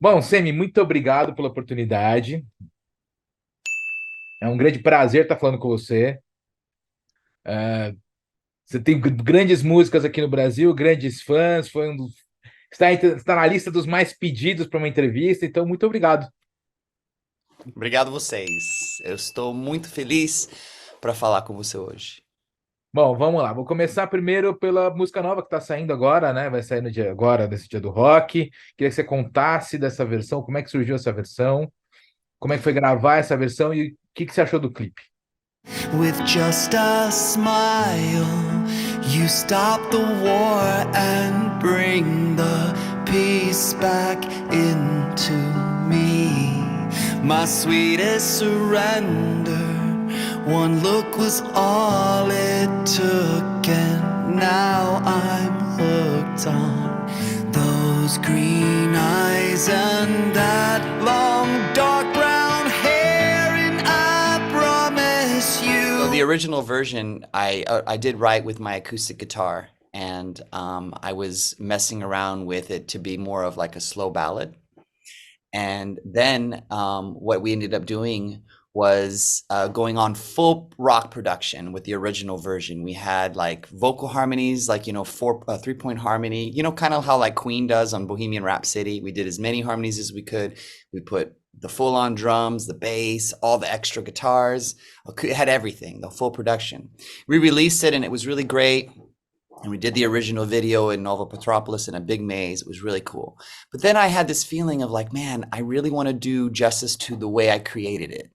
Bom, Semi, muito obrigado pela oportunidade. É um grande prazer estar falando com você. Você tem grandes músicas aqui no Brasil, grandes fãs, está na lista dos mais pedidos para uma entrevista, então muito obrigado. Obrigado vocês. Eu estou muito feliz para falar com você hoje. Bom, vamos lá. Vou começar primeiro pela música nova que está saindo agora, né? Vai sair no dia agora, nesse dia do rock. Queria que você contasse dessa versão, como é que surgiu essa versão, como é que foi gravar essa versão e o que você achou do clipe. With just a smile, you stop the war and bring the peace back into me. My sweetest surrender, one look was all it took, and now I'm hooked on those green eyes and that long dark brown hair, and I promise you. So the original version I did write with my acoustic guitar, and I was messing around with it to be more of like a slow ballad. And then what we ended up doing was going on full rock production with the original version. We had like vocal harmonies, like, 3-point harmony, kind of how like Queen does on Bohemian Rhapsody. We did as many harmonies as we could. We put the full on drums, the bass, all the extra guitars. It had everything, the full production. We released it and it was really great. And we did the original video in Nova Petropolis in a big maze. It was really cool. But then I had this feeling of like, man, I really want to do justice to the way I created it,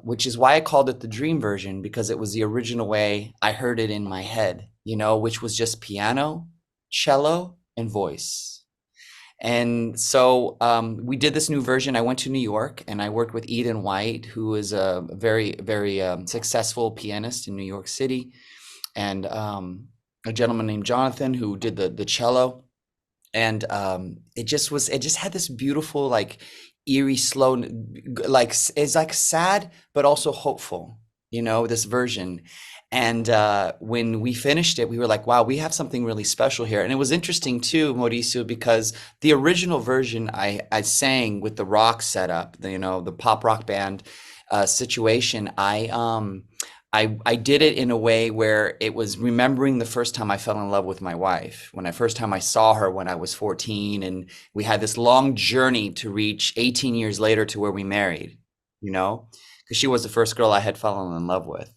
which is why I called it the dream version, because it was the original way I heard it in my head, which was just piano, cello, and voice. And so we did this new version. I went to New York and I worked with Eden White, who is a very, very successful pianist in New York City, and a gentleman named Jonathan who did the cello. And it just had this beautiful, like eerie, slow, like it's like sad, but also hopeful, this version. And when we finished it, we were like, wow, we have something really special here. And it was interesting too, Mauricio, because the original version I sang with the rock setup, the pop rock band situation. I did it in a way where it was remembering the first time I fell in love with my wife, first time I saw her when I was 14, and we had this long journey to reach 18 years later to where we married, because she was the first girl I had fallen in love with.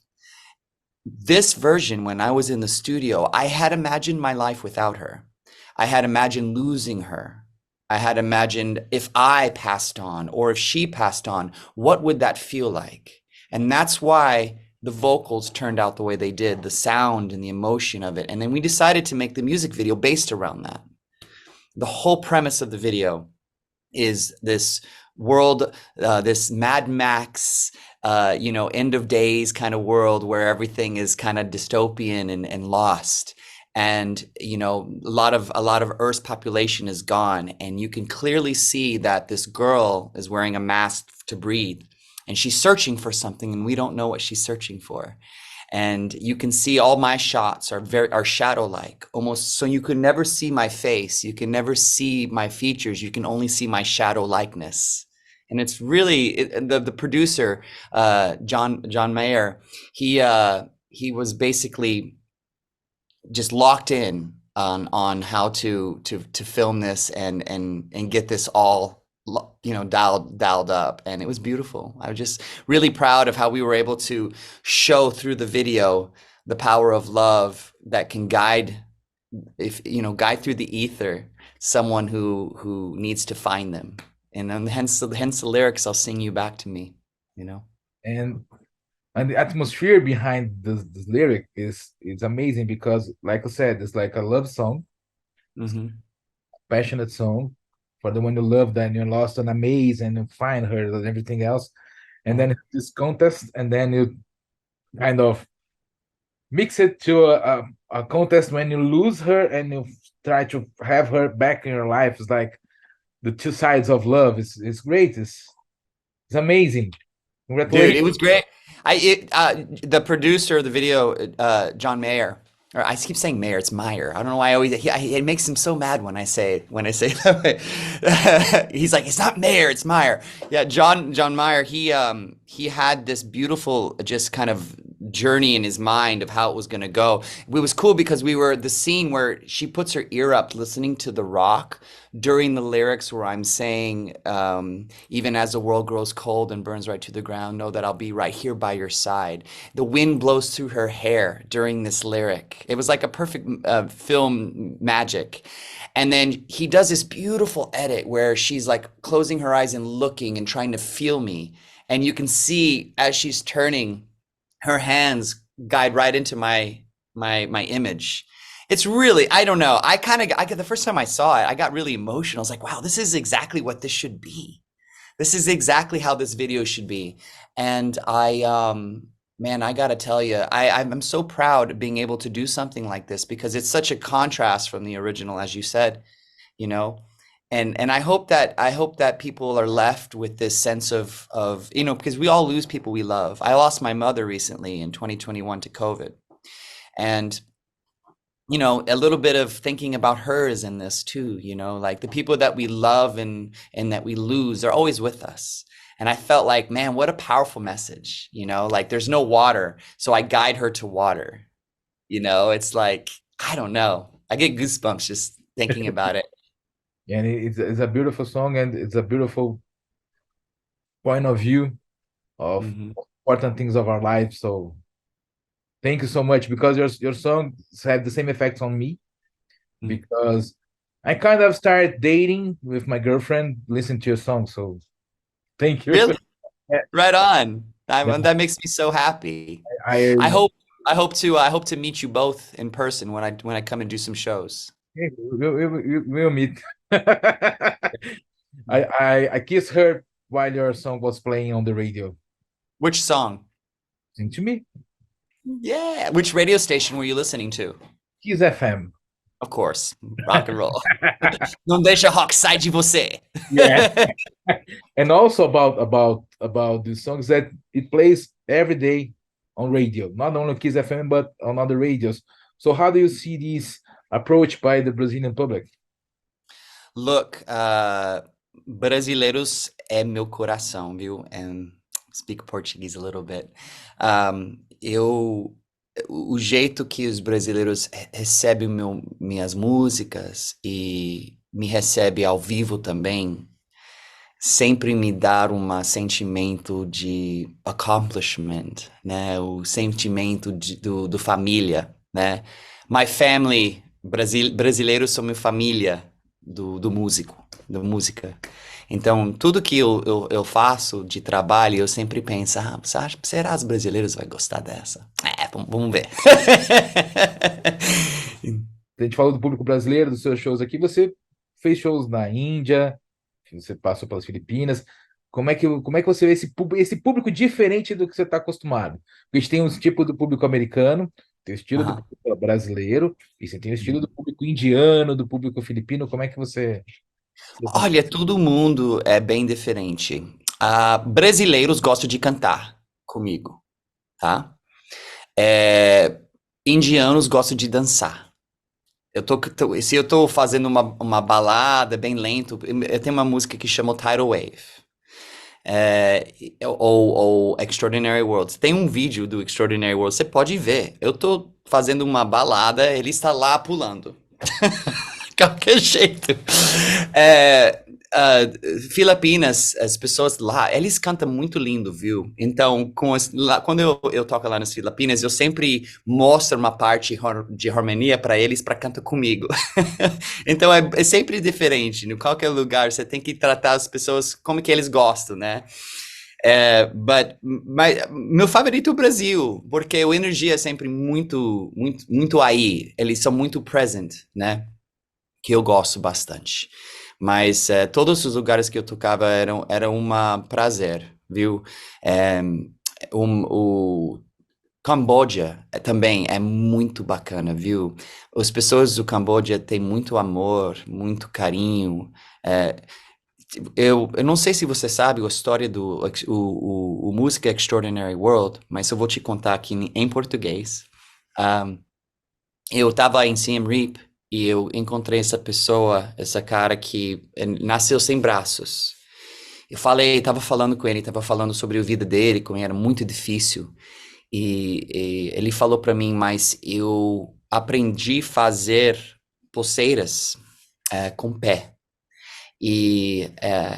This version, when I was in the studio, I had imagined my life without her. I had imagined losing her. I had imagined if I passed on or if she passed on, what would that feel like? And that's why the vocals turned out the way they did, the sound and the emotion of it. And then we decided to make the music video based around that. The whole premise of the video is this world, this Mad Max, end of days kind of world where everything is kind of dystopian and lost. And, a lot of Earth's population is gone. And you can clearly see that this girl is wearing a mask to breathe. And she's searching for something, and we don't know what she's searching for. And you can see all my shots are shadow-like, almost, so you could never see my face. You can never see my features. You can only see my shadow-likeness. And it's really the producer, John Mayer. He was basically just locked in on how to film this and get this all dialed up, and it was beautiful. I was just really proud of how we were able to show through the video the power of love that can guide through the ether someone who needs to find them. And then hence the lyrics, I'll sing you back to me. And the atmosphere behind this lyric is amazing because, like I said, it's like a love song, Mm-hmm. passionate song for the one you love, then you're lost and amazed and you find her and everything else. And then this contest, and then you kind of mix it to a contest when you lose her and you try to have her back in your life. It's like the two sides of love. It's great. It's amazing. Dude, Congratulations. it was great. The producer of the video, John Mayer, or I keep saying Mayer, it's Meyer. I don't know why I always, it makes him so mad when I say it that way. He's like, it's not Mayer, it's Meyer. Yeah, John Mayer, he had this beautiful just kind of journey in his mind of how it was going to go. It was cool because we were the scene where she puts her ear up listening to the rock during the lyrics where I'm saying, even as the world grows cold and burns right to the ground, know that I'll be right here by your side. The wind blows through her hair during this lyric. It was like a perfect film magic. And then he does this beautiful edit where she's like closing her eyes and looking and trying to feel me. And you can see as she's turning, her hands guide right into my image. It's really, I don't know. I the first time I saw it, I got really emotional. I was like, wow, this is exactly what this should be. This is exactly how this video should be. And man, I gotta tell you, I'm so proud of being able to do something like this because it's such a contrast from the original, as you said, you know. And I hope that people are left with this sense of because we all lose people we love. I lost my mother recently in 2021 to COVID, and a little bit of thinking about her is in this too. Like the people that we love and that we lose are always with us. And I felt like, man, what a powerful message. Like there's no water, so I guide her to water. It's like, I don't know. I get goosebumps just thinking about it. And it's a beautiful song, and it's a beautiful point of view of important things of our lives. So thank you so much, because your songs have the same effects on me, because I kind of started dating with my girlfriend listening to your song. So thank you. Really? Yeah. Right on. That makes me so happy. I hope to meet you both in person when I come and do some shows. We'll meet. I kissed her while your song was playing on the radio. Which song? Sing to me. Yeah. Which radio station were you listening to? Kiss FM. Of course. Rock and roll. Não deixa rock sair de você. Yeah. And also about these songs that it plays every day on radio, not only Kiss FM, but on other radios. So how do you see this approach by the Brazilian public? Look, brasileiros é meu coração, viu? And speak Portuguese a little bit. O jeito que os brasileiros recebem minhas músicas e me recebe ao vivo também, sempre me dá um sentimento de accomplishment, né? O sentimento do família, né? My family, brasileiros são minha família do músico, da música. Então, tudo que eu faço de trabalho, eu sempre penso, será que os brasileiros vão gostar dessa? Vamos ver. A gente falou do público brasileiro, dos seus shows aqui. Você fez shows na Índia, você passou pelas Filipinas. Como é que você vê esse público diferente do que você está acostumado? Porque a gente tem um tipo do público americano, tem o estilo do público brasileiro, e você tem o estilo do público indiano, do público filipino. Como é que você... Olha, todo mundo é bem diferente. Brasileiros gostam de cantar comigo, tá? Indianos gostam de dançar. Se eu tô fazendo uma balada bem lento, eu tenho uma música que chama Tidal Wave. Ou Extraordinary World. Tem um vídeo do Extraordinary World, você pode ver. Eu tô fazendo uma balada, ele está lá pulando. Qualquer jeito. Filipinas, as pessoas lá, eles cantam muito lindo, viu? Então, quando eu toco lá nas Filipinas, eu sempre mostro uma parte de harmonia para eles para cantar comigo. Então, é sempre diferente. Em qualquer lugar, você tem que tratar as pessoas como que eles gostam, né? Mas meu favorito é o Brasil, porque a energia é sempre muito, muito, muito aí. Eles são muito present, né? Que eu gosto bastante. Mas todos os lugares que eu tocava eram um prazer, viu? O Camboja também é muito bacana, viu? As pessoas do Camboja têm muito amor, muito carinho. Eu não sei se você sabe a história do música Extraordinary World, mas eu vou te contar aqui em português. eu tava em Siem Reap e eu encontrei essa pessoa, essa cara que nasceu sem braços. Tava falando com ele, tava falando sobre a vida dele, como era muito difícil. E ele falou pra mim, mas eu aprendi a fazer pulseiras com pé. E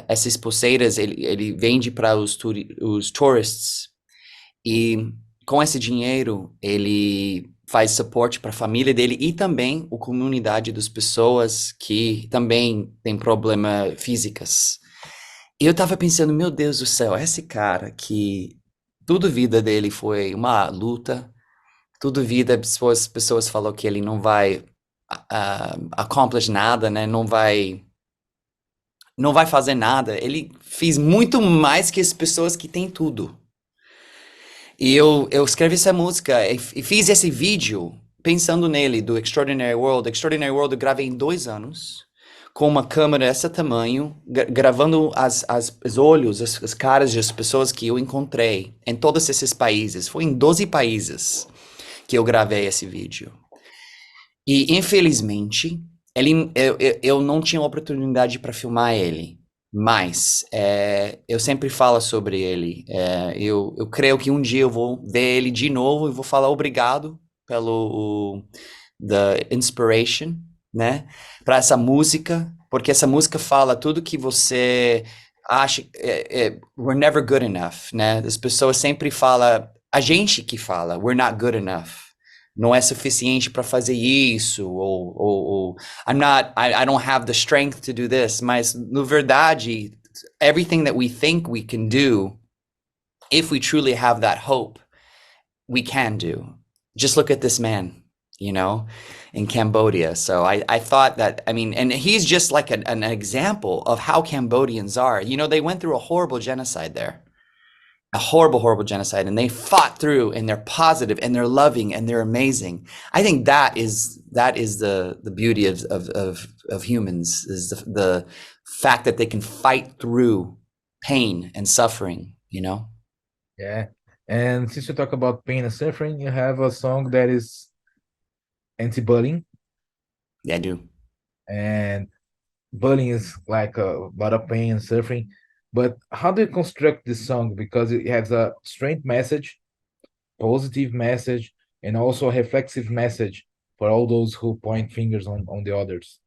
essas pulseiras ele vende para os tourists. E com esse dinheiro, ele faz suporte para a família dele e também a comunidade das pessoas que também têm problemas físicos. E eu tava pensando, meu Deus do céu, esse cara que toda a vida dele foi uma luta, toda a vida as pessoas falam que ele não vai accomplish nada, né? Não vai fazer nada. Ele fez muito mais que as pessoas que têm tudo. E eu escrevi essa música e fiz esse vídeo pensando nele, do Extraordinary World. Extraordinary World eu gravei em 2 anos, com uma câmera desse tamanho, gravando os olhos, as caras das pessoas que eu encontrei em todos esses países. Foi em 12 países que eu gravei esse vídeo. E, infelizmente, eu não tinha oportunidade para filmar ele. Mas eu sempre falo sobre ele. Eu creio que um dia eu vou ver ele de novo e vou falar obrigado pelo the inspiration, né? Para essa música, porque essa música fala tudo que você acha. We're never good enough, né? As pessoas sempre falam, a gente que fala, we're not good enough. Não é suficiente para fazer isso, ou I don't have the strength to do this. Mas, na verdade, everything that we think we can do, if we truly have that hope, we can do. Just look at this man, in Cambodia. So I thought that, and he's just like an example of how Cambodians are. They went through a horrible genocide there. A horrible, horrible genocide, and they fought through, and they're positive, and they're loving, and they're amazing. I think that is the beauty of humans, is the fact that they can fight through pain and suffering. Yeah. And since you talk about pain and suffering, you have a song that is anti-bullying, Yeah, I do. and bullying is like a lot of pain and suffering. But how do you construct this song? Because it has a strength message, positive message, and also a reflexive message for all those who point fingers on the others.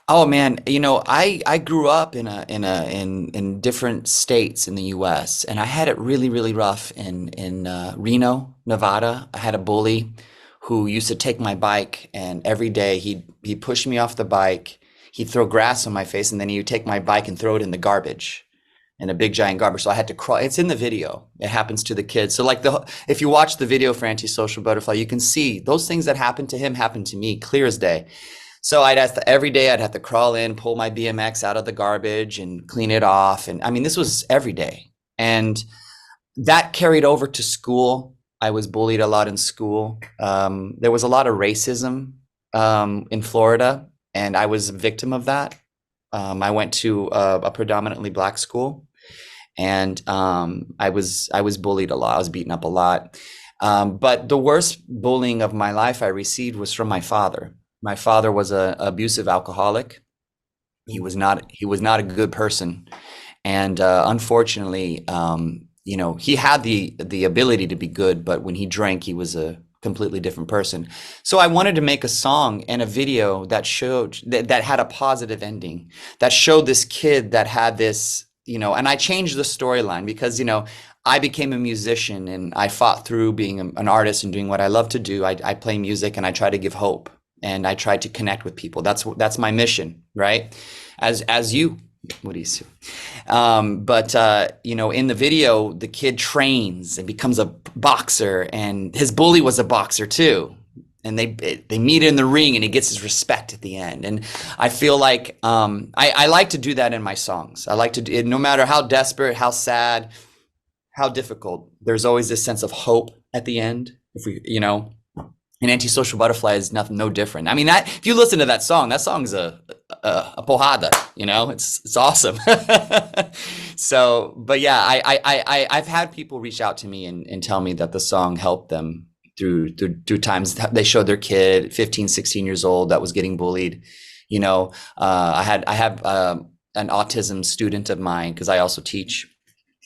Oh man, I grew up in different states in the U.S. and I had it really, really rough in Reno, Nevada. I had a bully who used to take my bike, and every day he'd push me off the bike. He'd throw grass on my face, and then he would take my bike and throw it in the garbage, in a big giant garbage. So I had to crawl. It's in the video. It happens to the kids. So if you watch the video for Antisocial Butterfly, you can see those things that happened to him happened to me clear as day. So every day I'd have to crawl in, pull my BMX out of the garbage and clean it off. And this was every day. And that carried over to school. I was bullied a lot in school. There was a lot of racism in Florida, and I was a victim of that. I went to a predominantly Black school, and I was bullied a lot. I was beaten up a lot. But the worst bullying of my life I received was from my father. My father was an abusive alcoholic. He was not a good person, and unfortunately, he had the ability to be good, but when he drank, he was a completely different person. So I wanted to make a song and a video that showed that had a positive ending, that showed this kid that had this, and I changed the storyline because, I became a musician and I fought through being an artist and doing what I love to do. I play music and I try to give hope and I try to connect with people. That's my mission, right? As you, what do you say? But in the video, the kid trains and becomes a boxer, and his bully was a boxer too. And they meet in the ring, and he gets his respect at the end. And I feel like I like to do that in my songs. I like to do, no matter how desperate, how sad, how difficult, there's always this sense of hope at the end. And Antisocial Butterfly is no different. If you listen to that song's a porrada, it's awesome. So, but yeah, I've had people reach out to me and tell me that the song helped them through times. They showed their kid 15, 16 years old that was getting bullied. You know, I have an autism student of mine, because I also teach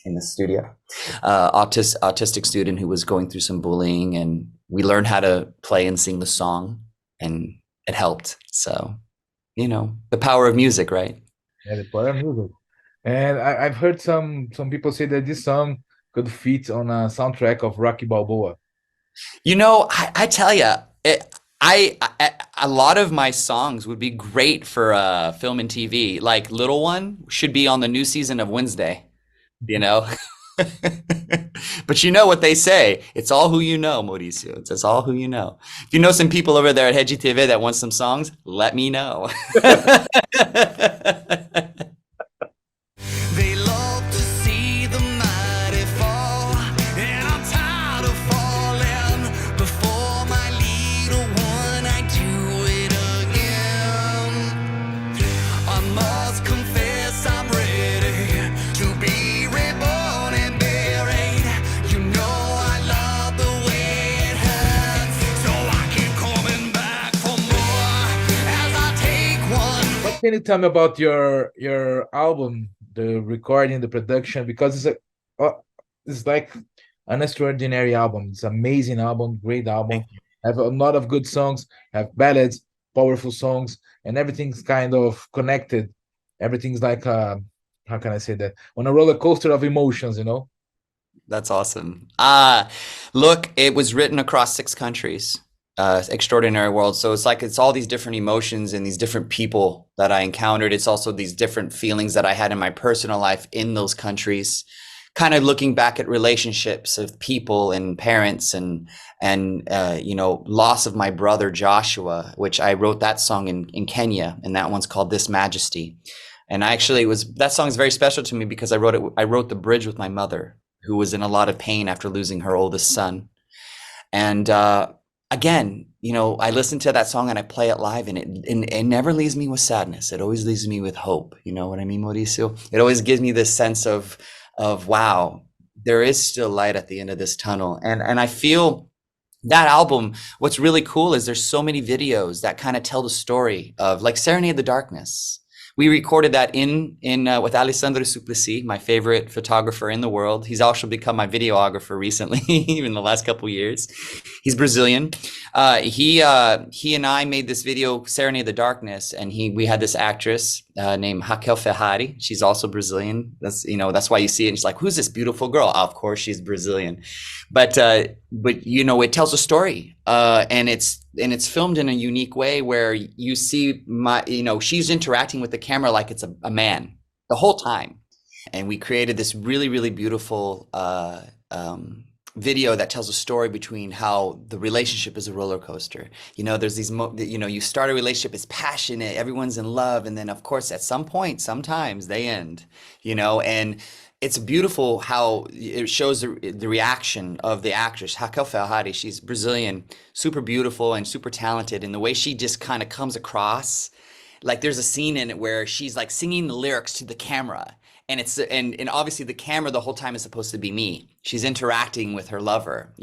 in the studio, autistic student who was going through some bullying, and we learned how to play and sing the song, and it helped. So, you know, the power of music, right? Yeah, the power of music. And I've heard some people say that this song could fit on a soundtrack of Rocky Balboa. You know, I tell you, a lot of my songs would be great for film and TV. Like Little One should be on the new season of Wednesday, you know? But you know what they say, it's all who you know, Mauricio. It's all who you know. If you know some people over there at Hedgie TV that want some songs, let me know. They love to see the mighty fall, and I'm tired of falling before my little one. I do it again. I must confess I'm ready to be reborn and buried. You know I love the way it hurts, so I keep coming back for more as I take one. What can you tell me about your album, the recording, the production? Because it's like an extraordinary album. It's an amazing album, great album. Have a lot of good songs, have ballads, powerful songs, and everything's kind of connected. Everything's like how can I say that? On a roller coaster of emotions, you know? That's awesome. Look, it was written across 6 countries, extraordinary world. So it's all these different emotions and these different people that I encountered. It's also these different feelings that I had in my personal life in those countries, kind of looking back at relationships of people and parents, and you know, loss of my brother Joshua, which I wrote that song in Kenya, and that one's called This Majesty. And that song is very special to me because I wrote the bridge with my mother, who was in a lot of pain after losing her oldest son. And again, you know, I listen to that song and I play it live, and it never leaves me with sadness. It always leaves me with hope. You know what I mean, Mauricio? It always gives me this sense of wow, there is still light at the end of this tunnel. And I feel that album, what's really cool is there's so many videos that kind of tell the story of, like, Serenade the Darkness. We recorded that in with Alessandro Suplicy, my favorite photographer in the world. He's also become my videographer recently, even the last couple of years. He's Brazilian. He and I made this video, Serenade the Darkness, and we had this actress named Raquel Ferrari. She's also Brazilian. That's why you see it. And she's like, "Who's this beautiful girl?" Of course, she's Brazilian. But you know, it tells a story, and it's filmed in a unique way where you see she's interacting with the camera like it's a man the whole time. And we created this really, really beautiful video that tells a story between how the relationship is a roller coaster. You know, there's these, you start a relationship, it's passionate, everyone's in love, and then of course at some point, sometimes they end, and it's beautiful how it shows the reaction of the actress, Raquel Ferrari. She's Brazilian, super beautiful and super talented. And the way she just kind of comes across, like there's a scene in it where she's like singing the lyrics to the camera. And and obviously the camera the whole time is supposed to be me. She's interacting with her lover,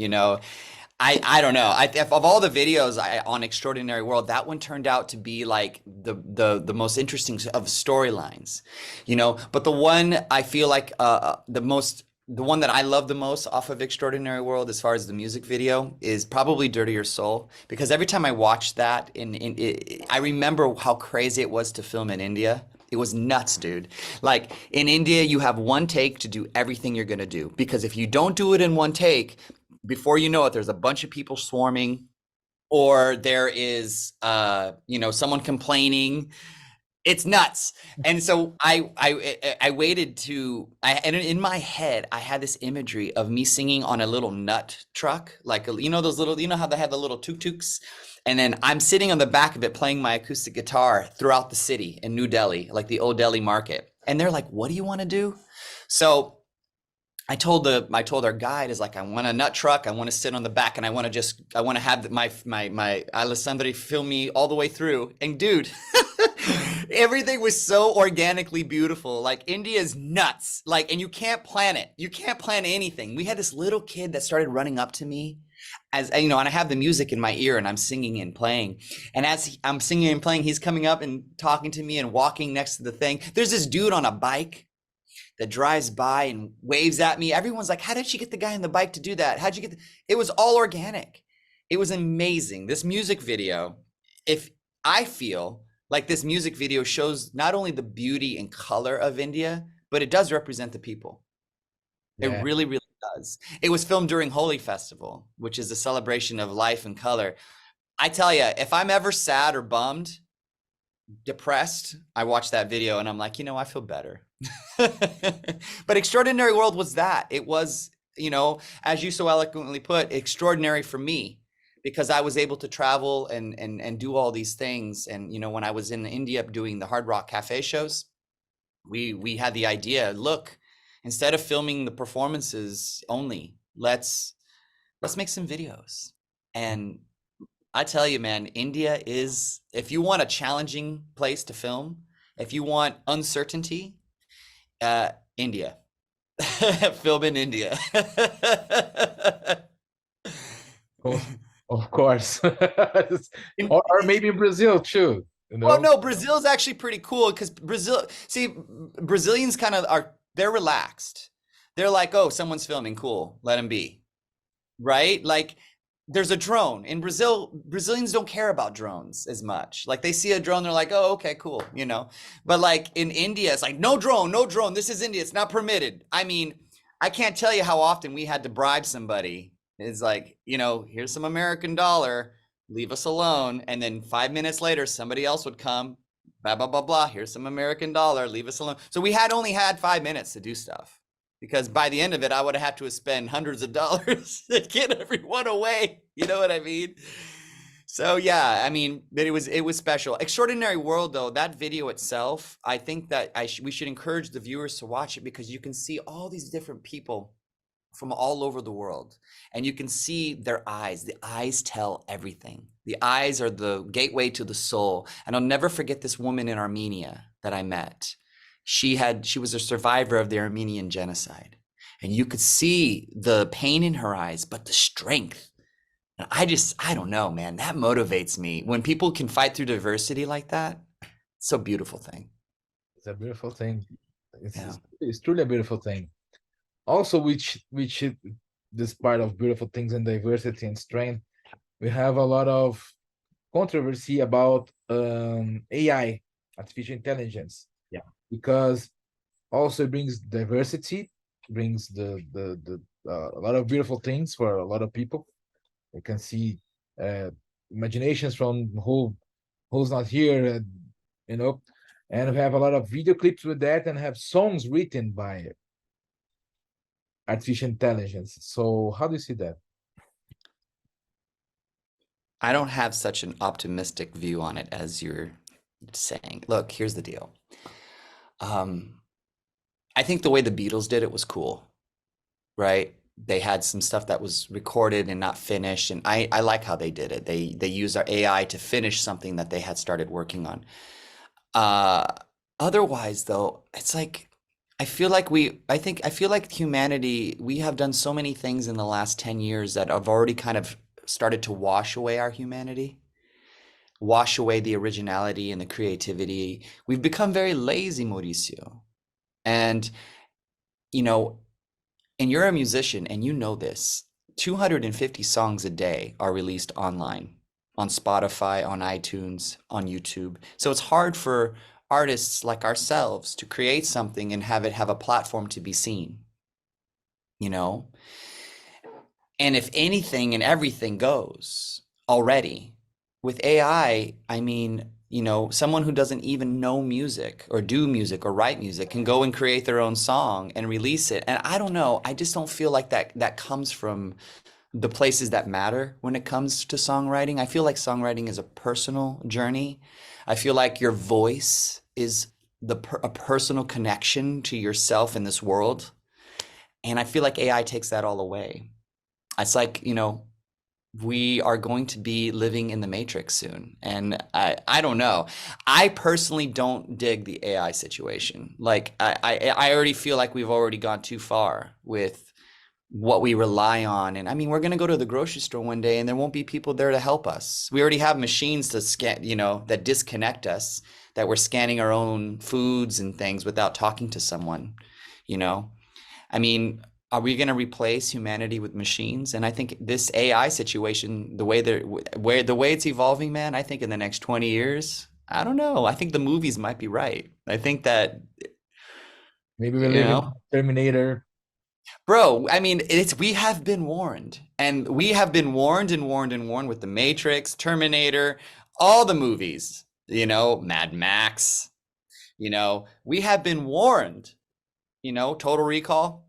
I don't know. Of all the videos on Extraordinary World, that one turned out to be like the most interesting of storylines, But the one I feel like the one that I love the most off of Extraordinary World, as far as the music video, is probably Dirtier Soul, because every time I watch that, I remember how crazy it was to film in India. It was nuts, dude. Like in India, you have one take to do everything you're gonna do, because if you don't do it in one take, before you know it, there's a bunch of people swarming, or there is, someone complaining. It's nuts. And so I waited and in my head, I had this imagery of me singing on a little nut truck, like, those little, how they have the little tuk-tuks? And then I'm sitting on the back of it playing my acoustic guitar throughout the city in New Delhi, like the old Delhi market. And they're like, "What do you want to do?" So I told our guide, is like, "I want a nut truck. I want to sit on the back, and I want to have my Alessandro film me all the way through." And dude, Everything was so organically beautiful. Like India is nuts. Like, and you can't plan it. You can't plan anything. We had this little kid that started running up to me as you know, and I have the music in my ear and I'm singing and playing. And I'm singing and playing, he's coming up and talking to me and walking next to the thing. There's this dude on a bike that drives by and waves at me. Everyone's like, how did she get the guy on the bike to do that? How'd you get it was all organic. It was amazing. This music video, if I feel like this music video shows not only the beauty and color of India, but it does represent the people. It Yeah. really, really does. It was filmed during Holi Festival, which is a celebration of life and color. I tell you, if I'm ever sad or bummed, depressed, I watch that video and I'm like, you know, I feel better. But Extraordinary World was that. It was, you know, as you so eloquently put, extraordinary for me because I was able to travel and do all these things. And, you know, when I was in India doing the Hard Rock Cafe shows, we had the idea, look, instead of filming the performances only, let's make some videos. And I tell you, man, India is, if you want a challenging place to film, if you want uncertainty, India. Film in India. Of course. Or maybe Brazil too. You know? Well, no, Brazil's actually pretty cool because Brazilians kind of they're relaxed. They're like, oh, someone's filming, cool, let them be. Right? Like there's a drone in Brazil. Brazilians don't care about drones as much. Like they see a drone, they're like, oh, okay, cool, you know. But like in India, it's like no drone, no drone. This is India. It's not permitted. I mean, I can't tell you how often we had to bribe somebody. It's like, you know, here's some American dollar, leave us alone. And then 5 minutes later, somebody else would come, blah, blah, blah, blah. Here's some American dollar, leave us alone. So we had only had 5 minutes to do stuff. Because by the end of it, I would have had to spend hundreds of dollars to get everyone away. You know what I mean? So yeah, I mean, but it was special. Extraordinary World, though, that video itself, I think that we should encourage the viewers to watch it because you can see all these different people from all over the world, and you can see their eyes. The eyes tell everything. The eyes are the gateway to the soul. And I'll never forget this woman in Armenia that I met. She was a survivor of the Armenian genocide, and you could see the pain in her eyes, but the strength. And I don't know, man, that motivates me. When people can fight through diversity like that, it's a beautiful thing. It's a beautiful thing. Yeah. It's truly a beautiful thing. Also, which this part of beautiful things and diversity and strength, we have a lot of controversy about AI, artificial intelligence. Yeah. Because also it brings diversity, brings the a lot of beautiful things for a lot of people. You can see imaginations from who's not here, you know, and we have a lot of video clips with that, and have songs written by artificial intelligence. So how do you see that? I don't have such an optimistic view on it as you're saying. Look, here's the deal. I think the way the Beatles did it was cool, right? They had some stuff that was recorded and not finished, and I like how they did it. They used our AI to finish something that they had started working on. Otherwise, though, it's like I feel like humanity, we have done so many things in the last 10 years that have already kind of started to wash away our humanity, wash away the originality and the creativity. We've become very lazy, Mauricio. And, you know, and you're a musician and you know this, 250 songs a day are released online, on Spotify, on iTunes, on YouTube. So it's hard for artists like ourselves to create something and have it have a platform to be seen, you know? And if anything and everything goes already with AI, I mean, you know, someone who doesn't even know music or do music or write music can go and create their own song and release it. And I don't know, I just don't feel like that comes from the places that matter when it comes to songwriting. I feel like songwriting is a personal journey. I feel like your voice is a personal connection to yourself in this world. And I feel like AI takes that all away. It's like, you know, we are going to be living in the matrix soon. And I don't know. I personally don't dig the AI situation. Like I already feel like we've already gone too far with what we rely on. And I mean, we're going to go to the grocery store one day and there won't be people there to help us. We already have machines to scan, that disconnect us, that we're scanning our own foods and things without talking to someone, you know? I mean, are we going to replace humanity with machines? And I think this AI situation, the way it's evolving, man, I think in the next 20 years, I don't know. I think the movies might be right. I think that, Maybe we you live in know, Terminator. bro, I mean, we have been warned, and we have been warned and warned and warned with the Matrix, Terminator, all the movies, Mad Max, we have been warned, Total Recall.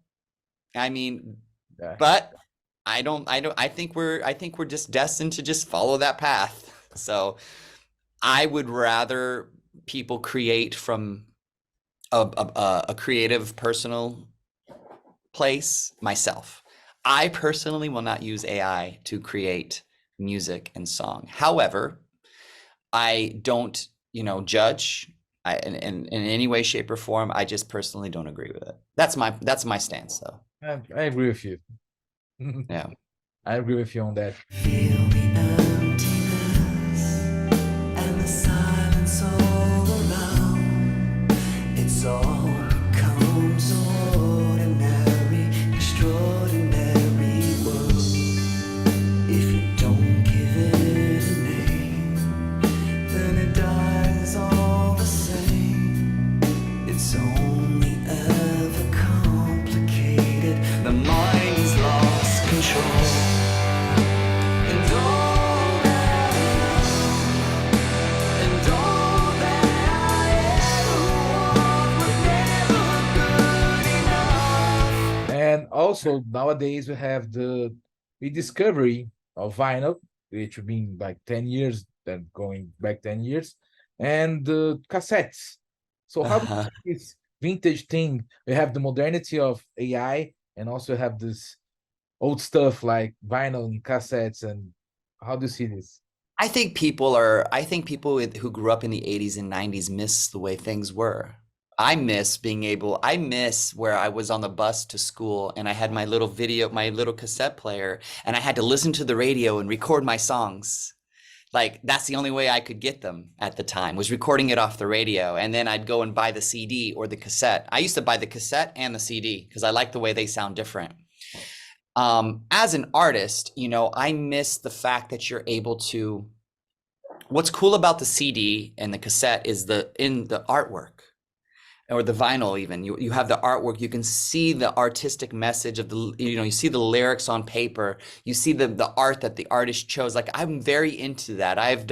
I mean, Yeah. but I think we're just destined to just follow that path. So I would rather people create from a creative, personal place myself. I personally will not use AI to create music and song. However, I don't, judge in any way, shape, or form. I just personally don't agree with it. That's my stance, though. I agree with you. Yeah. I agree with you on that. Feel the emptiness and the silence all around. It's all become so ordinary, extraordinary world. If you don't give it a name, then it dies all the same. It's only ever complicated. The mind's lost control. And all that I know, and all that I ever want was never good enough. And also nowadays we have the rediscovery of vinyl, which have been like 10 years, then going back 10 years, and the cassettes. So how do you Uh-huh. see this vintage thing? We have the modernity of AI and also have this old stuff like vinyl and cassettes. And how do you see this? I think people who grew up in the 80s and 90s miss the way things were. I miss where I was on the bus to school and I had my little cassette player, and I had to listen to the radio and record my songs. Like, that's the only way I could get them at the time, was recording it off the radio. And then I'd go and buy the CD or the cassette. I used to buy the cassette and the CD because I like the way they sound different. As an artist, I miss the fact that you're able to, what's cool about the CD and the cassette is in the artwork, or the vinyl. Even you have the artwork, you can see the artistic message of you see the lyrics on paper, you see the art that the artist chose. Like, I'm very into that. I've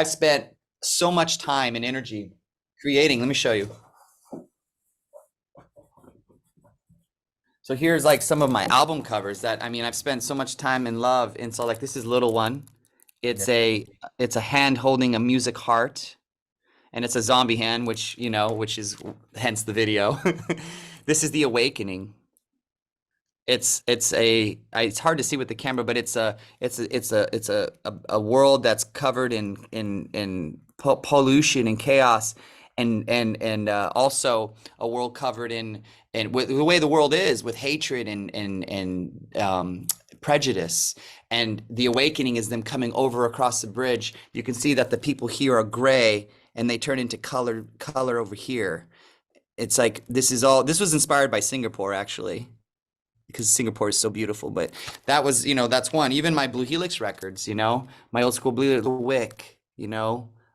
spent so much time and energy creating. Let me show you. So here's like some of my album covers that, I've spent so much time and love. And so, like, this is little one. It's a hand holding a music heart, and it's a zombie hand, which is hence the video. This is the awakening. It's hard to see with the camera, but it's a world that's covered in pollution and chaos, and also a world covered in with the way the world is, with hatred and prejudice. And the awakening is them coming over across the bridge. You can see that the people here are gray and they turn into color over here. It's like, this was inspired by Singapore, actually, because Singapore is so beautiful. But that was, that's one. Even my Blue Helix records, my old school Blue Helix, the wick,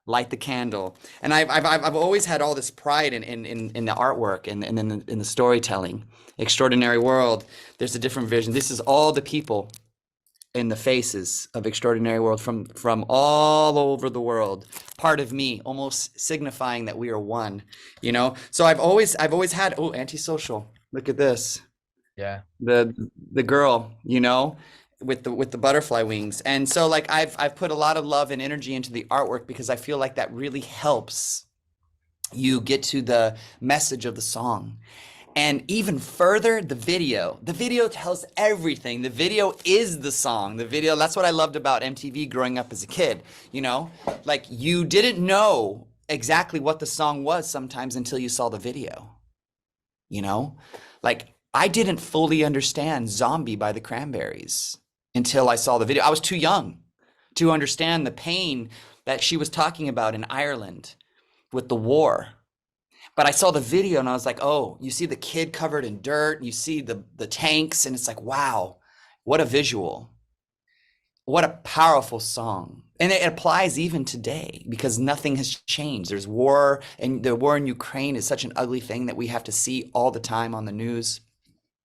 light the candle. And I've always had all this pride in the artwork and in the storytelling. Extraordinary World, there's a different vision. This is all the people in the faces of Extraordinary World from all over the world, part of me, almost signifying that we are one, So I've always had, Antisocial. Look at this. Yeah. The girl, with the butterfly wings. And so, like, I've put a lot of love and energy into the artwork because I feel like that really helps you get to the message of the song. And even further, the video. The video tells everything. The video is the song. The video, that's what I loved about MTV growing up as a kid. You know, like you didn't know exactly what the song was sometimes until you saw the video. You know, like I didn't fully understand Zombie by the Cranberries until I saw the video. I was too young to understand the pain that she was talking about in Ireland with the war. But I saw the video and I was like, oh, you see the kid covered in dirt, and you see the tanks, and it's like, wow, what a visual. What a powerful song. And it applies even today because nothing has changed. There's war, and the war in Ukraine is such an ugly thing that we have to see all the time on the news.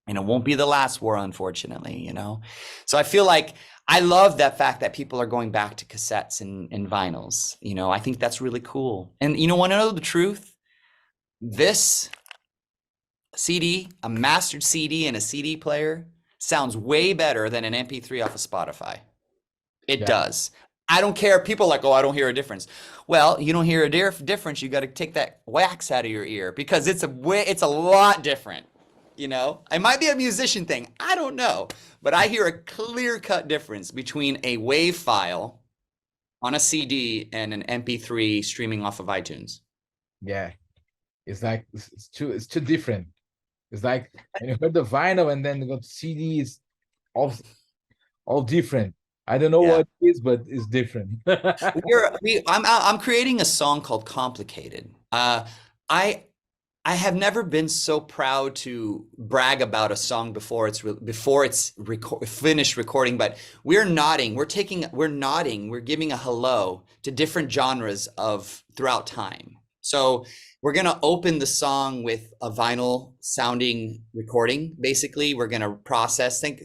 And it won't be the last war, unfortunately, you know? So I feel like I love that fact that people are going back to cassettes and vinyls. You know, I think that's really cool. And you know, want to know the truth? This CD, a mastered CD and a CD player, sounds way better than an MP3 off of Spotify. It does. I don't care. People are like, oh, I don't hear a difference. Well, you don't hear a difference. You got to take that wax out of your ear because it's a lot different. You know, it might be a musician thing. I don't know. But I hear a clear-cut difference between a WAV file on a CD and an MP3 streaming off of iTunes. Yeah. It's like it's too different. It's like when you heard the vinyl and then you go to CD, it's all different. I don't know what it is, but it's different. I'm creating a song called Complicated. I have never been so proud to brag about a song before it's finished recording, but we're giving a hello to different genres of throughout time. So we're going to open the song with a vinyl sounding recording. Basically, we're going to process, thank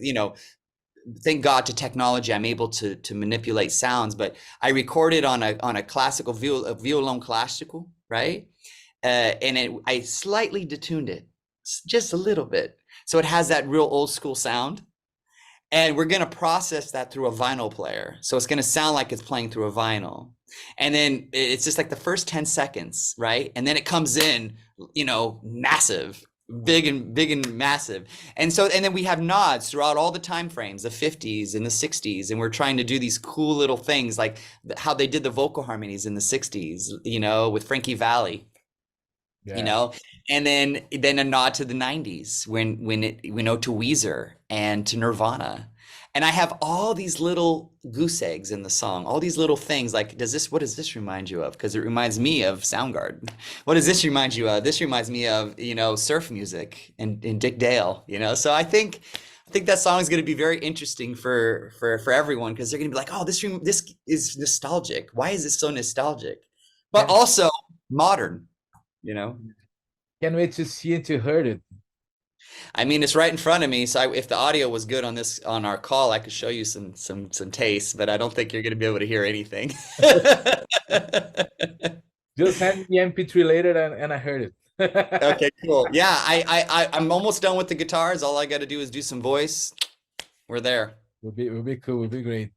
God to technology, I'm able to manipulate sounds, but I recorded on a classical violon classico, right? And I slightly detuned it, just a little bit. So it has that real old school sound. And we're going to process that through a vinyl player. So it's going to sound like it's playing through a vinyl. And then it's just like the first 10 seconds, right? And then it comes in, you know, massive, big and massive. And then we have nods throughout all the time frames, the 50s and the 60s. And we're trying to do these cool little things like how they did the vocal harmonies in the 60s, you know, with Frankie Valli. Yeah. You know, and then a nod to the 90s to Weezer and to Nirvana. And I have all these little goose eggs in the song, all these little things like, what does this remind you of? Because it reminds me of Soundgarden. What does this remind you of? This reminds me of, you know, surf music and Dick Dale, you know? So I think that song is going to be very interesting for everyone because they're going to be like, oh, this is nostalgic. Why is this so nostalgic? But also modern. You know, can't wait to see it, to hear it. I mean, it's right in front of me. So if the audio was good on our call, I could show you some taste, but I don't think you're going to be able to hear anything. Just send me MP3 later, and I heard it. Okay, cool. Yeah, I'm almost done with the guitars. All I got to do is do some voice. We're there. Will be cool. Will be great.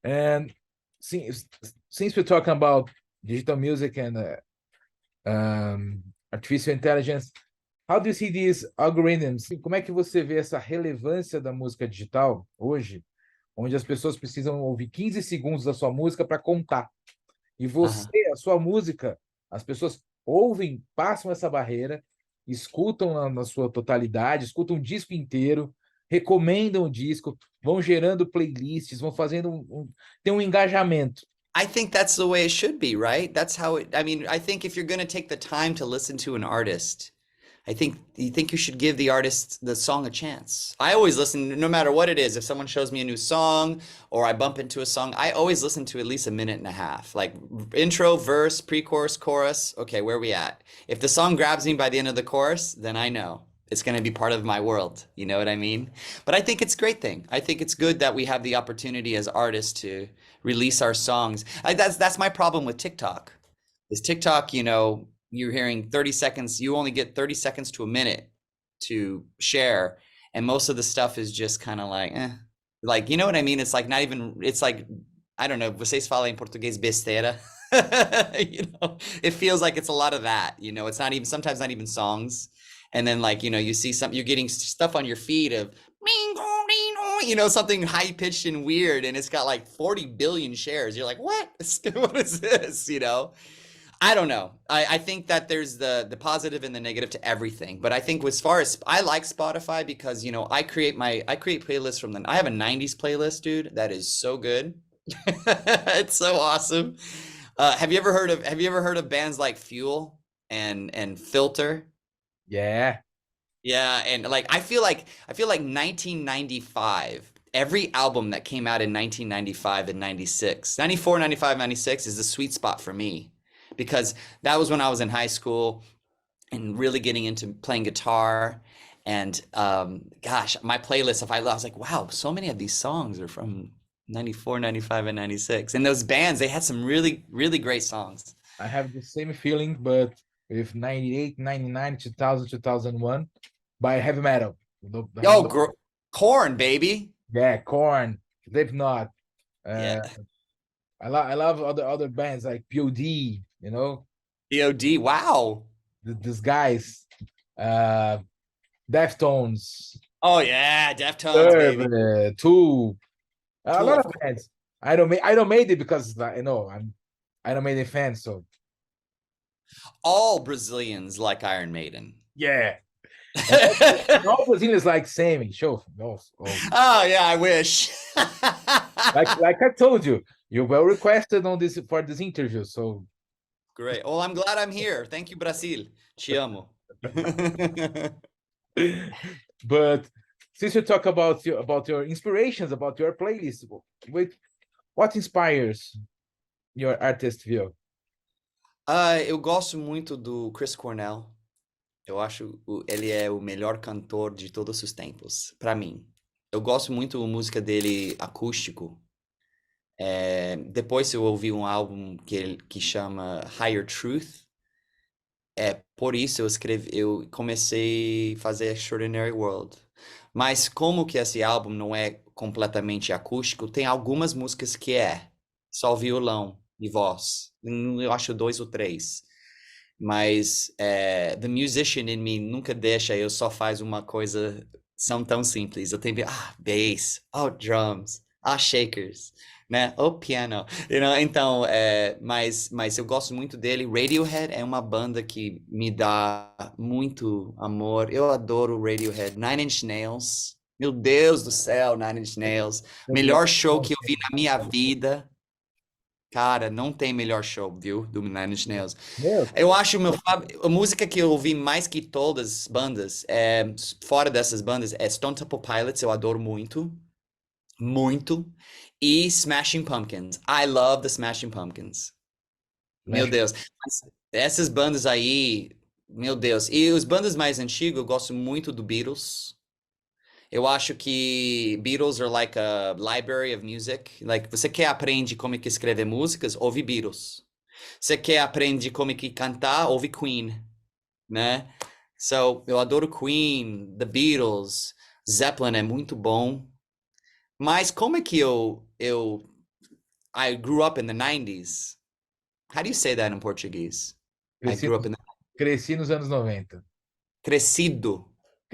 And since we're talking about digital music and artificial intelligence, how do you see these algorithms? Como é que você vê essa relevância da música digital hoje, onde as pessoas precisam ouvir 15 segundos da sua música para contar? E você, a sua música, as pessoas ouvem, passam essa barreira, escutam na sua totalidade, escutam o disco inteiro, recomendam o disco, vão gerando playlists, vão fazendo tem engajamento. I think that's the way it should be, right? That's how I think if you're going to take the time to listen to an artist, you think you should give the artist the song a chance. I always listen, no matter what it is. If someone shows me a new song or I bump into a song, I always listen to at least a minute and a half. Like intro, verse, pre-chorus, chorus. Okay, where are we at? If the song grabs me by the end of the chorus, then I know it's going to be part of my world. You know what I mean? But I think it's a great thing. I think it's good that we have the opportunity as artists to release our songs. That's my problem with TikTok. Is TikTok, you know, you're hearing 30 seconds, you only get 30 seconds to a minute to share. And most of the stuff is just kind of like, like, you know what I mean? It's like not even, it's like, I don't know, vocês falam em português besteira. You know, it feels like it's a lot of that, you know, it's not even, sometimes not even songs. And then like, you see you're getting stuff on your feed of, something high pitched and weird, and it's got like 40 billion shares. You're like, what? What is this? I don't know. I think that there's the positive and the negative to everything. But I think as far as I like Spotify because I create playlists I have a 90s playlist, dude, that is so good. It's so awesome. Have you ever heard of bands like Fuel and Filter? Yeah. Yeah, and like I feel like 1995, every album that came out in 1995 and 96, 94, 95, 96 is the sweet spot for me because that was when I was in high school and really getting into playing guitar. And gosh, my playlist, I was like, wow, so many of these songs are from 94, 95, and 96. And those bands, they had some really, really great songs. I have the same feeling, but with 98, 99, 2000, 2001 by heavy metal. Korn, baby. Yeah, Korn, Slipknot. Yeah. I love other bands like POD, POD, wow. These guys, Deftones. Oh yeah, Deftones, baby. Tool. A lot of bands. I don't made it because I'm Iron Maiden fan, so all Brazilians like Iron Maiden. yeah. And all Brazilians like Sami Chohfi. Oh yeah, I wish. like I told you, you're well requested for this interview. So great. Well, I'm glad I'm here. Thank you, Brasil. Te amo. But since you talk about your inspirations, about your playlist, what inspires your artist view? Eu gosto muito do Chris Cornell. Eu acho ele é o melhor cantor de todos os tempos, para mim. Eu gosto muito da música dele acústico. Depois eu ouvi um álbum que chama Higher Truth. Por isso eu comecei a fazer Extraordinary World. Mas como que esse álbum não é completamente acústico, tem algumas músicas que só violão e voz. Eu acho 2 ou 3. Mas the musician in me nunca deixa eu só faz uma coisa são tão simples. Eu tenho bass, drums, shakers, né? Piano, Então, mas eu gosto muito dele. Radiohead é uma banda que me dá muito amor. Eu adoro Radiohead. Nine Inch Nails. Meu Deus do céu, Nine Inch Nails. Melhor show que eu vi na minha vida. Cara, não tem melhor show, viu? Do Nine Inch Nails. Eu acho a música que eu ouvi mais que todas as bandas, fora dessas bandas, é Stone Temple Pilots, eu adoro muito. Muito. E Smashing Pumpkins. I love the Smashing Pumpkins. Meu Deus. Essas bandas aí, meu Deus. E os bandas mais antigos, eu gosto muito do Beatles. Eu acho que Beatles are like a library of music. Like, você quer aprender como que escrever músicas? Ouve Beatles. Você quer aprender como que cantar? Ouve Queen, né? So, eu adoro Queen, The Beatles, Zeppelin é muito bom. Mas como é que I grew up in the 90s? How do you say that in Portuguese? Cresci nos anos 90.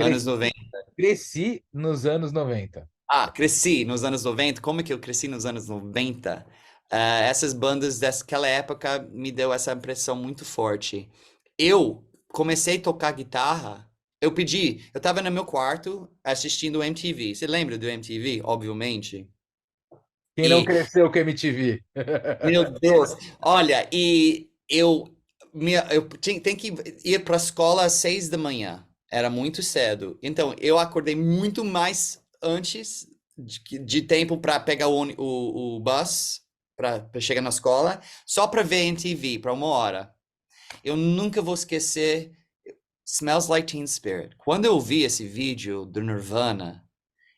Anos 90. Cresci nos anos 90. Cresci nos anos 90. Como é que eu cresci nos anos 90? Essas bandas daquela época me deu essa impressão muito forte. Eu comecei a tocar guitarra. Eu tava no meu quarto assistindo MTV. Você lembra do MTV? Obviamente. Quem não cresceu com MTV? Meu Deus. Olha, e eu tenho que ir para a escola às 6 da manhã. Era muito cedo. Então, eu acordei muito mais antes de tempo para pegar o bus para chegar na escola, só para ver MTV, para 1 hora. Eu nunca vou esquecer Smells Like Teen Spirit. Quando eu vi esse vídeo do Nirvana,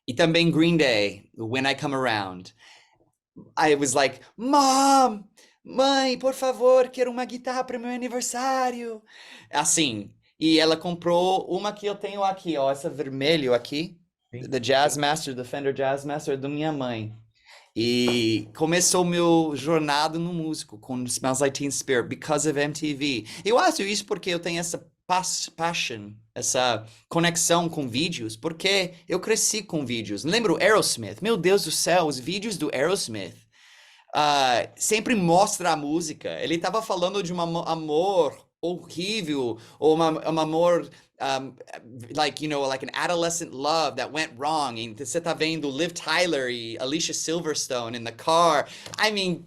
e também Green Day, When I Come Around, I was like, Mom, mãe, por favor, quero uma guitarra para meu aniversário. Assim, e ela comprou uma que eu tenho aqui, essa vermelho aqui, the Jazz Master, the Fender Jazz Master, da minha mãe. E começou meu jornada no músico com Smells Like Teen Spirit because of MTV. Eu acho isso porque eu tenho essa passion, essa conexão com vídeos, porque eu cresci com vídeos. Lembro Aerosmith? Meu Deus do céu, os vídeos do Aerosmith sempre mostra a música. Ele estava falando de um amor horrível, ou um amor, like, like an adolescent love that went wrong. E você tá vendo Liv Tyler e Alicia Silverstone in the car. I mean,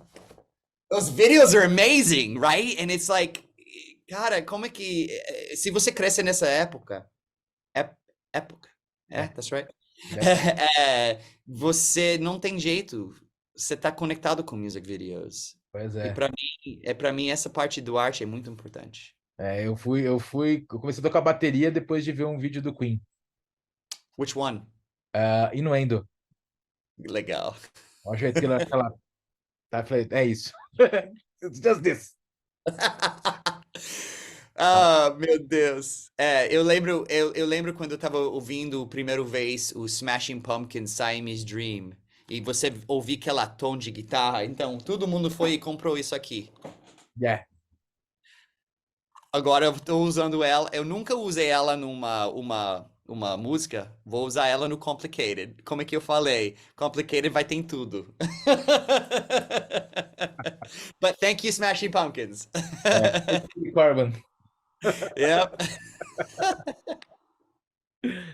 those videos are amazing, right? And it's like, cara, como é que... Se você cresce nessa época... Época? That's right. Você não tem jeito. Você tá conectado com music videos. Pois E é. para mim essa parte do arte é muito importante. Eu comecei a tocar bateria depois de ver um vídeo do Queen. Which one? Innuendo. Legal. O jeito que ela tá, eu falei, é isso. It's just this. Meu Deus. Eu lembro quando eu tava ouvindo a primeira vez o Smashing Pumpkins Siamese Dream. E você ouvir aquela tom de guitarra. Então, todo mundo foi e comprou isso aqui. Yeah. Agora eu tô usando ela. Eu nunca usei ela numa uma música. Vou usar ela no Complicated. Como é que eu falei? Complicated vai ter em tudo. But thank you, Smashing Pumpkins. Corbin. Yep.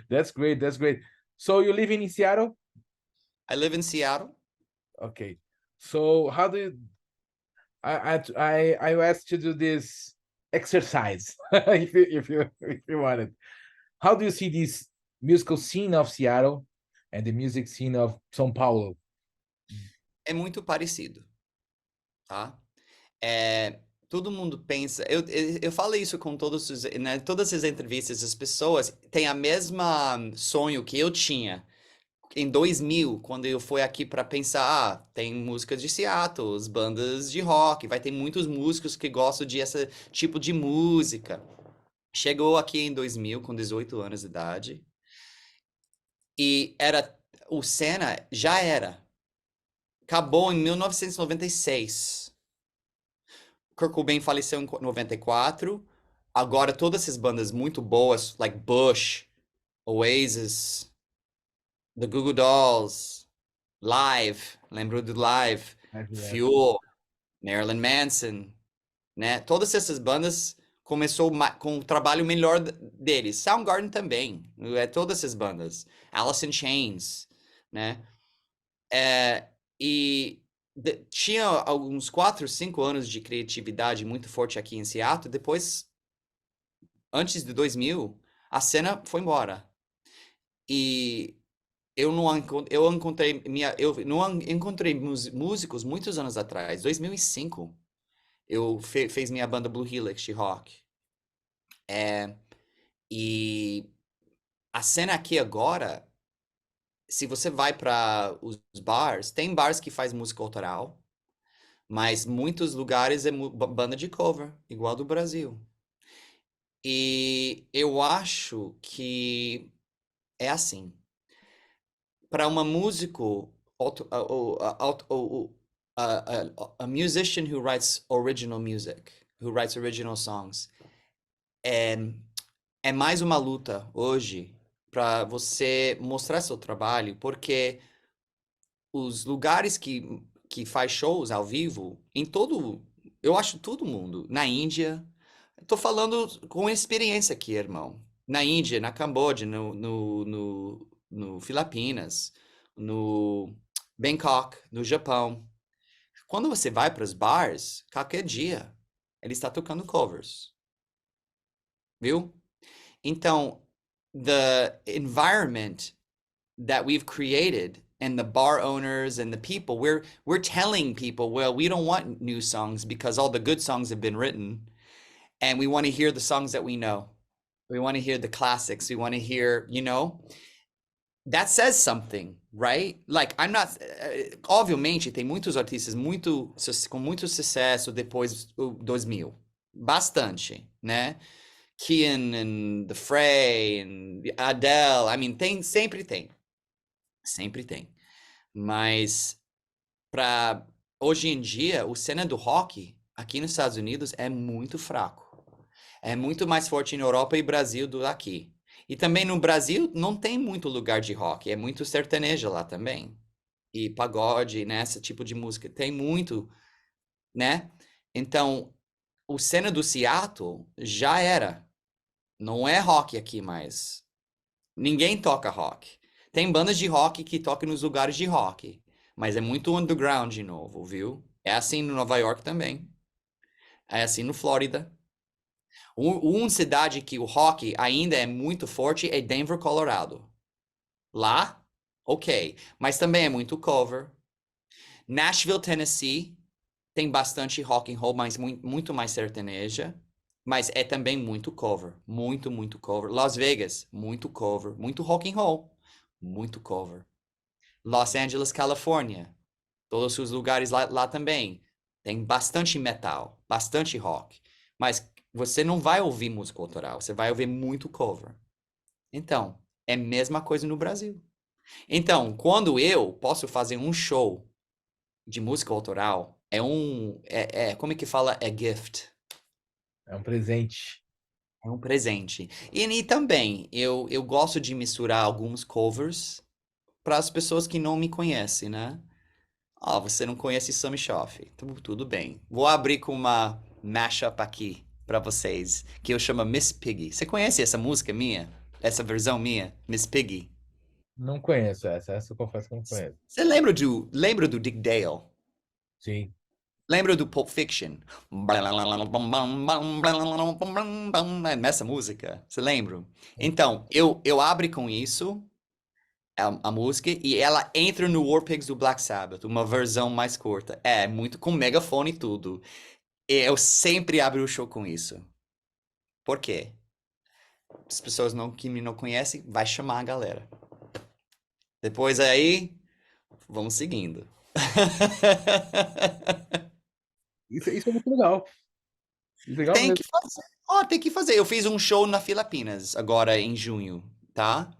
That's great. That's great. So you live in Seattle? I live in Seattle. Okay. So how do you... I asked you to do this exercise if you want it. How do you see this musical scene of Seattle and the music scene of São Paulo? É muito parecido, tá? Todo mundo pensa. Eu falo isso com todas as entrevistas. As pessoas têm a mesma sonho que eu tinha em 2000, quando eu fui aqui para pensar, tem músicas de Seattle, as bandas de rock, vai ter muitos músicos que gostam de esse tipo de música. Chegou aqui em 2000 com 18 anos de idade e o Senna já era. Acabou em 1996. Kurt Cobain faleceu em 94. Agora todas essas bandas muito boas, like Bush, Oasis, The Goo Goo Dolls, Live, lembro do Live, Fuel, Marilyn Manson, né? Todas essas bandas começou com o trabalho melhor deles. Soundgarden também, todas essas bandas. Alice in Chains, né? E tinha alguns 4, 5 anos de criatividade muito forte aqui em Seattle. Depois, antes de 2000, a cena foi embora. E eu não encontrei músicos muitos anos atrás. 2005, eu fez minha banda Blue Helix de rock. E a cena aqui agora, se você vai para os bars, tem bars que faz música autoral, mas muitos lugares é banda de cover, igual do Brasil. E eu acho que é assim. Para uma músico, a musician who writes original music, who writes original songs, é mais uma luta hoje para você mostrar seu trabalho, porque os lugares que faz shows ao vivo, eu acho todo mundo, na Índia, tô falando com experiência aqui, irmão, na Índia, na Camboja, no Filipinas, no Bangkok, no Japão. Quando você vai para os bars, qualquer dia, ele está tocando covers. Viu? Então, the environment that we've created and the bar owners and the people, we're telling people, well, we don't want new songs because all the good songs have been written and we want to hear the songs that we know. We want to hear the classics. We want to hear, that says something, right? Like, I'm not... obviamente, tem muitos artistas com muito sucesso depois do 2000. Bastante, né? Kian and The Fray and Adele. I mean, sempre tem. Sempre tem. Mas, hoje em dia, o cena do rock aqui nos Estados Unidos é muito fraco. É muito mais forte na Europa e Brasil do que aqui. E também no Brasil não tem muito lugar de rock, é muito sertanejo lá também. E pagode, né? Esse tipo de música. Tem muito, né? Então, o cena do Seattle já era. Não é rock aqui mais. Ninguém toca rock. Tem bandas de rock que tocam nos lugares de rock, mas é muito underground de novo, viu? É assim no Nova York também. É assim no Flórida. Uma cidade que o rock ainda é muito forte é Denver, Colorado. Lá, ok. Mas também é muito cover. Nashville, Tennessee, tem bastante rock and roll, mas muito mais sertaneja. Mas é também muito cover. Muito, muito cover. Las Vegas, muito cover. Muito rock and roll. Muito cover. Los Angeles, Califórnia. Todos os lugares lá também. Tem bastante metal, bastante rock. Mas você não vai ouvir música autoral, você vai ouvir muito cover. Então, é a mesma coisa no Brasil. Então, quando eu posso fazer um show de música autoral, como é que fala? É gift. É um presente. É um presente. E também, eu gosto de misturar alguns covers para as pessoas que não me conhecem, né? Ah, você não conhece Sami Chohfi. Tudo bem. Vou abrir com uma mashup aqui pra vocês, que eu chamo Miss Piggy. Você conhece essa música minha? Essa versão minha? Miss Piggy. Não conheço essa. Essa eu confesso que eu não conheço. Você lembra do Dick Dale? Sim. Lembra do Pulp Fiction? Essa música, você lembra? Então, eu abro com isso, a música, e ela entra no War Pigs do Black Sabbath, uma versão mais curta. É, muito com megafone e tudo. Eu sempre abro o show com isso. Por quê? As pessoas que me não conhecem, vai chamar a galera. Depois aí, vamos seguindo. Isso é muito legal. Isso é legal Tem mesmo. que fazer. Ó, tem que fazer. Eu fiz um show na Filipinas, agora em junho, tá?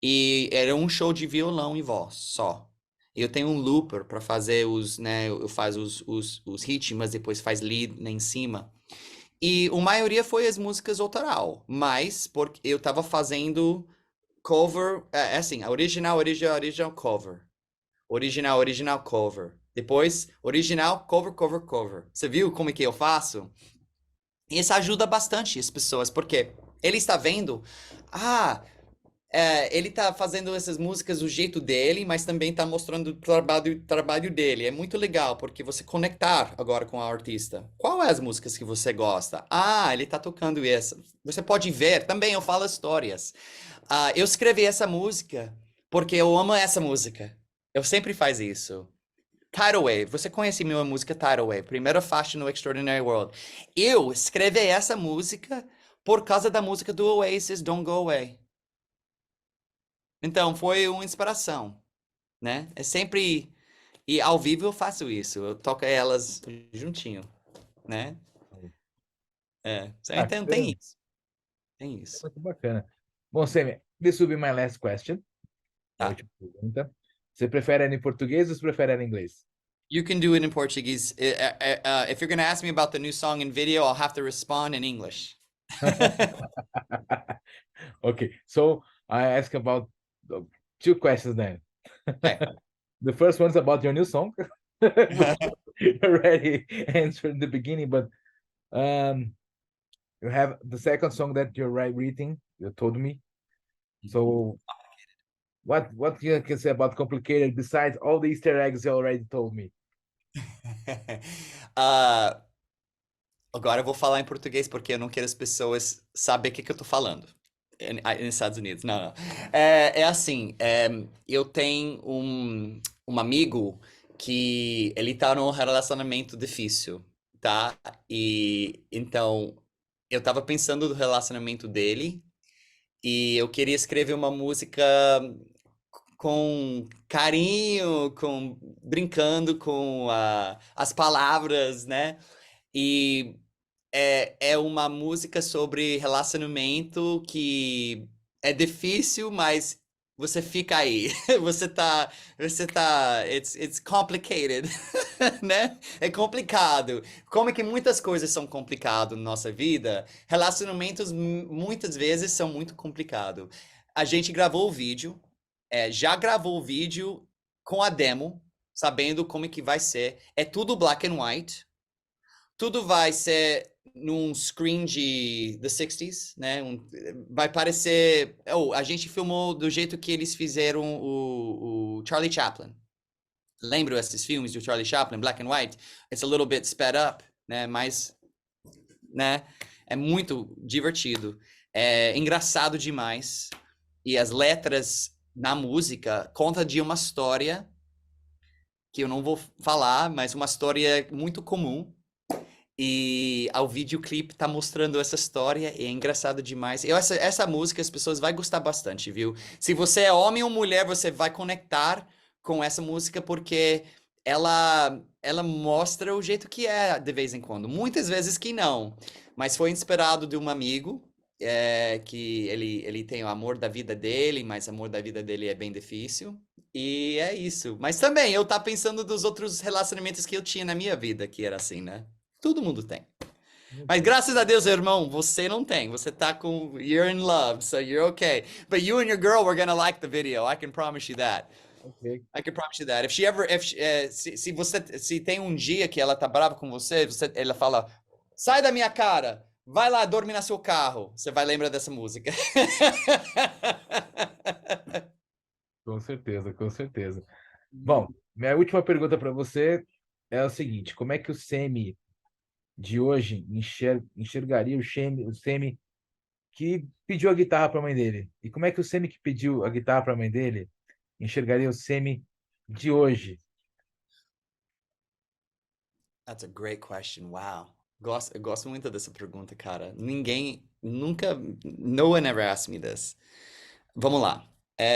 E era um show de violão e voz, só. Eu tenho um looper para fazer né, eu faço os ritmos, depois faz lead lá em cima. E a maioria foi as músicas autoral, mas porque eu tava fazendo cover, assim, original, cover. Original, cover. Depois, original, cover, cover, cover. Você viu como é que eu faço? E isso ajuda bastante as pessoas, porque ele está vendo, ah, ele tá fazendo essas músicas do jeito dele, mas também tá mostrando o trabalho dele. É muito legal, porque você conectar agora com o artista. Qual é as músicas que você gosta? Ah, ele tá tocando essa. Você pode ver, também eu falo histórias. Ah, eu escrevi essa música porque eu amo essa música. Eu sempre faz isso. Tidal Wave, você conhece minha música Tidal Wave, primeira faixa no Extraordinary World. Eu escrevi essa música por causa da música do Oasis, Don't Go Away. Então, foi uma inspiração, né? É sempre. E ao vivo eu faço isso, eu toco elas juntinho, né? Então tem Bacana. isso, tem isso. Muito bacana. Bom, Semi, this will be my last question. A Tá. última pergunta. Você prefere ela em português ou você prefere ela em inglês? You can do it in Portuguese. If you're going to ask me about the new song and video, I'll have to respond in English. Okay, so I ask about two questions then. Okay. The first one's about your new song. You already answered in the beginning, but you have the second song that you're writing. You told me. So what you can say about complicated besides all the Easter eggs you already told me? Ah, agora eu vou falar em português porque eu não quero as pessoas saber o que eu tô falando nos Estados Unidos. Não, não. É assim, eu tenho um amigo que ele tá num relacionamento difícil, tá? E então eu tava pensando no relacionamento dele e eu queria escrever uma música com carinho, brincando com as palavras, né? E é uma música sobre relacionamento que é difícil, mas você fica aí. It's complicated, né? É complicado. Como é que muitas coisas são complicadas na nossa vida, relacionamentos muitas vezes são muito complicados. A gente gravou o vídeo, já gravou o vídeo com a demo, sabendo como é que vai ser. É tudo black and white. Tudo vai ser num screen de the 60s, né? Vai parecer. Oh, a gente filmou do jeito que eles fizeram o Charlie Chaplin. Lembro esses filmes do Charlie Chaplin, black and white? It's a little bit sped up, né? Mas, né? É muito divertido. É engraçado demais. E as letras na música contam de uma história que eu não vou falar, mas uma história muito comum. E o videoclipe tá mostrando essa história e é engraçado demais. Essa música as pessoas vão gostar bastante, viu? Se você é homem ou mulher, você vai conectar com essa música porque ela mostra o jeito que é de vez em quando. Muitas vezes que não, mas foi inspirado de um amigo que ele tem o amor da vida dele, mas o amor da vida dele é bem difícil. E é isso. Mas também eu tá pensando dos outros relacionamentos que eu tinha na minha vida que era assim, né? Todo mundo tem. Mas graças a Deus, irmão, você não tem. Você tá com. You're in love, so you're okay. But you and your girl were gonna like the video. I can promise you that. Ok. I can promise you that. If she ever. Se tem um dia que ela tá brava com você, ela fala: sai da minha cara, vai lá, dorme no seu carro. Você vai lembrar dessa música. Com certeza, com certeza. Bom, minha última pergunta para você é o seguinte: como é que o Semi de hoje enxergaria o Semi que pediu a guitarra para a mãe dele? E como é que o Semi que pediu a guitarra para a mãe dele enxergaria o Semi de hoje? That's a great question. Wow. Eu gosto muito dessa pergunta, cara. Ninguém nunca. No one ever asked me this. Vamos lá.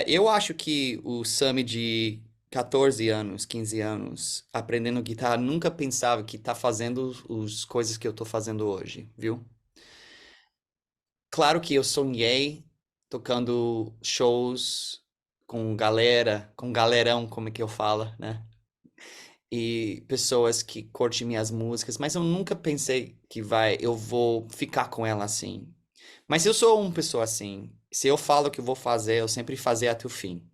Eu acho que o Sami de 14 anos, 15 anos, aprendendo guitarra, nunca pensava que tá fazendo as coisas que eu tô fazendo hoje, viu? Claro que eu sonhei tocando shows com galera, com galerão, como é que eu falo, né? E pessoas que curtem minhas músicas, mas eu nunca pensei que eu vou ficar com ela assim. Mas eu sou uma pessoa assim. Se eu falo que vou fazer, eu sempre fazer até o fim.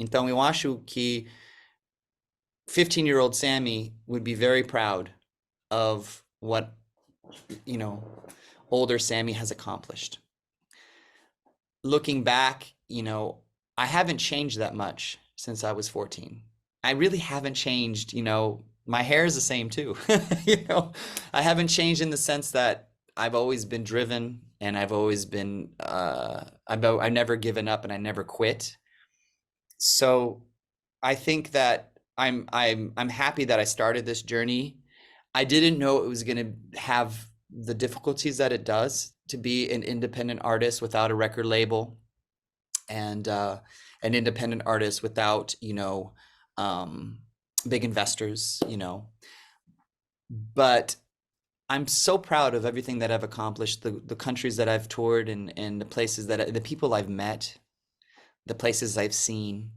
Então eu acho que 15-year-old Sammy would be very proud of what, older Sammy has accomplished. Looking back, I haven't changed that much since I was 14. I really haven't changed, my hair is the same too. I haven't changed in the sense that I've always been driven and I've always been I've never given up and I never quit. So I think that I'm happy that I started this journey. I didn't know it was going to have the difficulties that it does to be an independent artist without a record label and an independent artist without, big investors, But I'm so proud of everything that I've accomplished, the countries that I've toured and the places the people I've met, the places I've seen,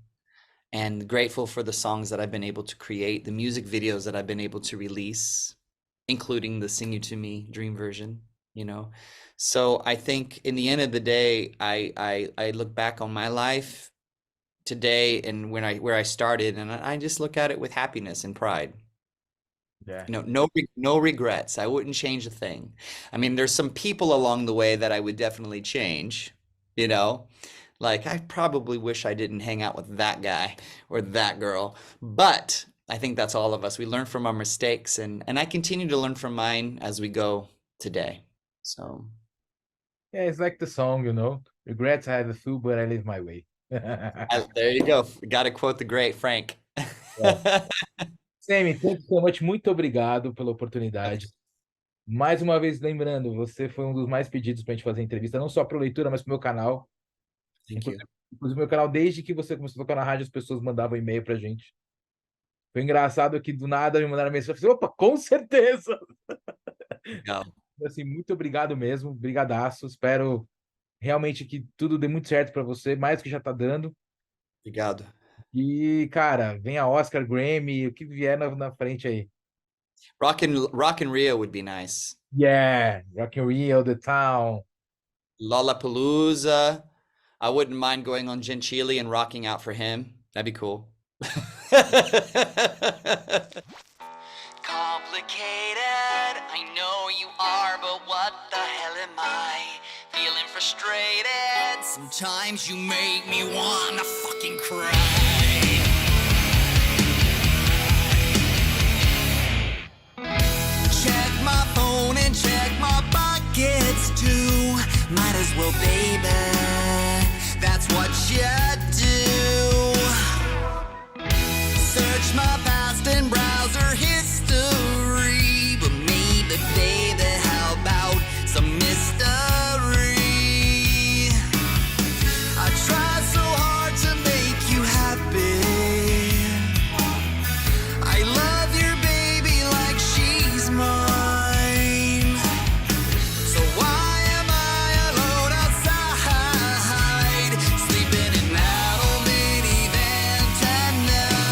and grateful for the songs that I've been able to create, the music videos that I've been able to release, including the Sing You To Me dream version, So I think in the end of the day, I look back on my life today and where I started, and I just look at it with happiness and pride. Yeah. No regrets. I wouldn't change a thing. I mean, there's some people along the way that I would definitely change, Like I probably wish I didn't hang out with that guy or that girl. But I think that's all of us. We learn from our mistakes and I continue to learn from mine as we go today. So Yeah, it's like the song, regrets I have a few, but I live my way. there you go. Got to quote the great Frank. Sammy, thank you so much. Muito obrigado pela oportunidade. Mais uma vez, lembrando, você foi um dos mais pedidos para a gente fazer entrevista, não só para leitura, mas para o meu canal. Thank you. Inclusive, meu canal, desde que você começou a tocar na rádio, as pessoas mandavam e-mail pra gente. Foi engraçado que do nada me mandaram mensagem. Eu falei, opa, com certeza! Legal. Assim, muito obrigado mesmo, brigadaço. Espero realmente que tudo dê muito certo pra você, mais do que já tá dando. Obrigado. E, cara, venha Oscar, Grammy, o que vier na frente aí. Rock in Rio would be nice. Yeah, Rock in Rio, The Town. Lollapalooza. I wouldn't mind going on Gentili and rocking out for him. That'd be cool. Complicated, I know you are, but what the hell am I? Feeling frustrated, sometimes you make me wanna fucking cry. Check my phone and check my pockets too. Might as well, baby, that's what you do. Search my past and browser history, but maybe, baby, how about some mystery? I try so hard to make you happy. I love your baby like she's mine. So why am I alone outside, sleeping in that old minivan tonight?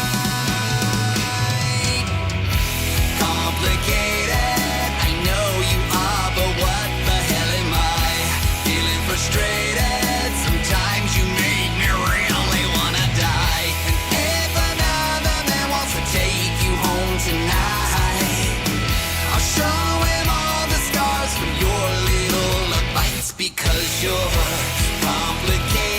Complicated, I know you are, but what the hell am I? Feeling frustrated, sometimes you make me really wanna die. And if another man wants to take you home tonight, I'll show him all the scars from your little bites, because you're complicated.